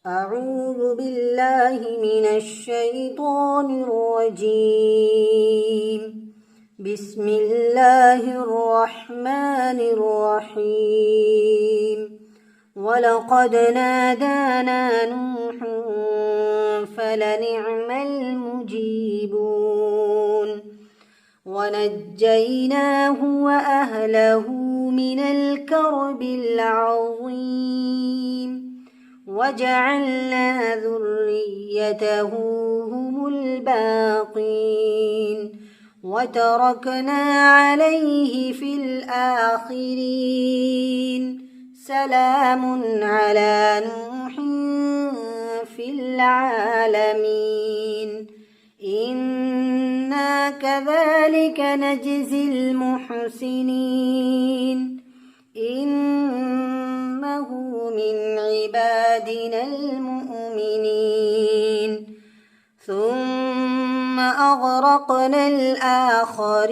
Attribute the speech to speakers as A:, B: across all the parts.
A: أعوذ بالله من الشيطان الرجيم. بسم الله الرحمن الرحيم. ولقد نادانا نوح فلنعم المجيبون ونجيناه وأهله من الكرب العظيم وجعلنا ذريته هم الباقين وتركنا عليه في الآخرين. سلام على نوح في العالمين. إنا كذلك نجزي المحسنين. إنه من عبادنا المؤمنين. ثم أغرقنا الآخرين.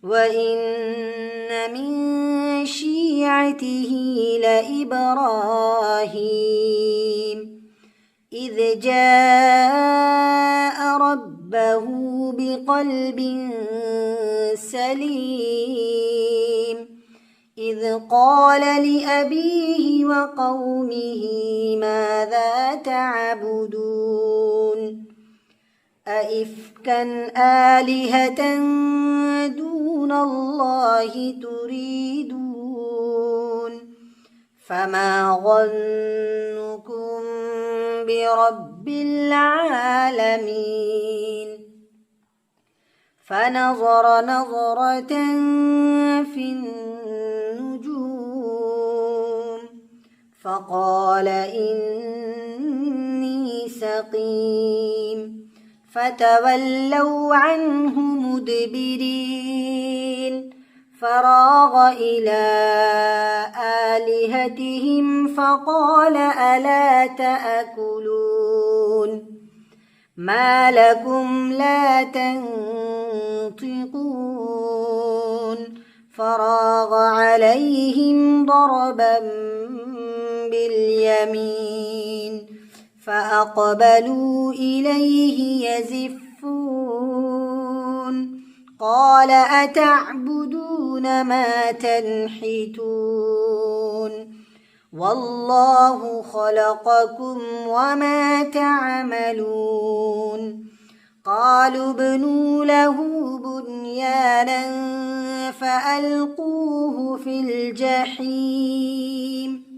A: وإن من شيعته لإبراهيم إذ جاء ربه بقلب سليم إذ قال لأبيه وقومه ماذا تعبدون أئفكا آلهة دون الله تريدون فما ظنكم برب العالمين. فنظر نظرة في النجوم فقال إني سقيم فتولوا عنه مدبرين. فراغ إلى آلهتهم فقال ألا تأكلون ما لكم لا تنطقون. فراغ عليهم ضربا باليمين فأقبلوا إليه يزفون. قال أتعبدون ما تنحتون والله خلقكم وما تعملون. قالوا ابنوا له بنيانا فألقوه في الجحيم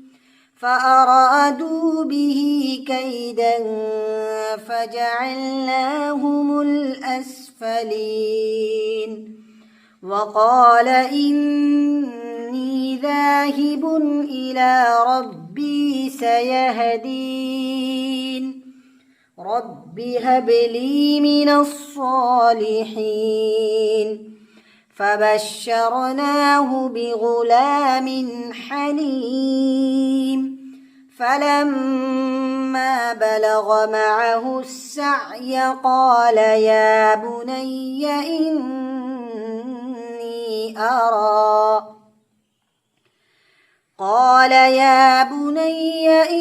A: فأرادوا به كيدا فجعلناهم الأسفلين. وقال إني ذاهب إلى ربي سيهدين. رب هب لي من الصالحين. فبشرناه بغلام حليم. فلما بلغ معه السعي قال يا بني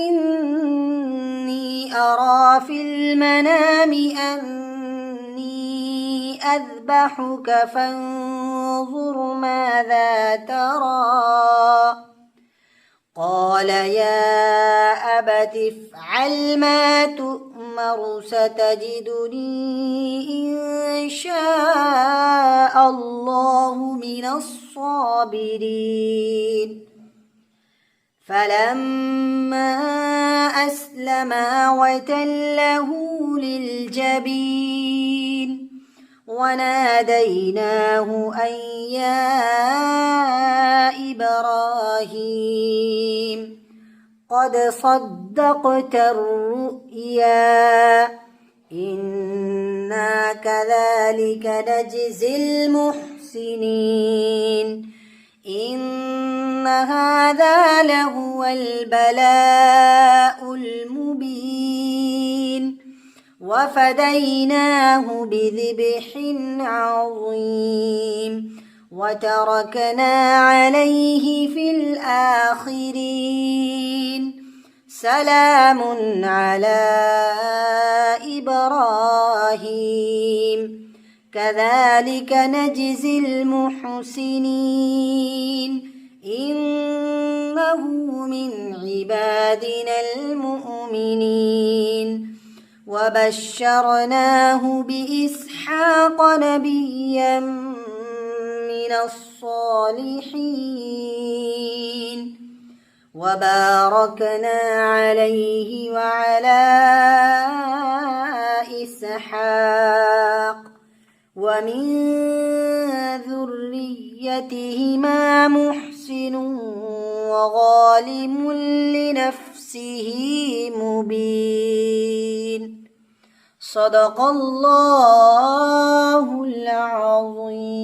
A: إني أرى في المنام أني أذبحك فانظر ماذا ترى. قال يا أبت افعل ما تؤمر ستجدني إن شاء الله من الصابرين. فلما أسلما وتله للجبين وناديناه أن يا إبراهيم قد صدقت الرؤيا إنا كذلك نجزي المحسنين. إن هذا لهو البلاء المبين. وفديناه بذبح عظيم وتركنا عليه في الآخرين. سلام على إبراهيم كذلك نجزي المحسنين إنه من عبادنا المؤمنين وبشرناه بإسحاق نبيا من الصالحين وباركنا عليه وعلى إسحاق ومن ذريتهما محسن وظالم لنفسه مبين صدق الله العظيم.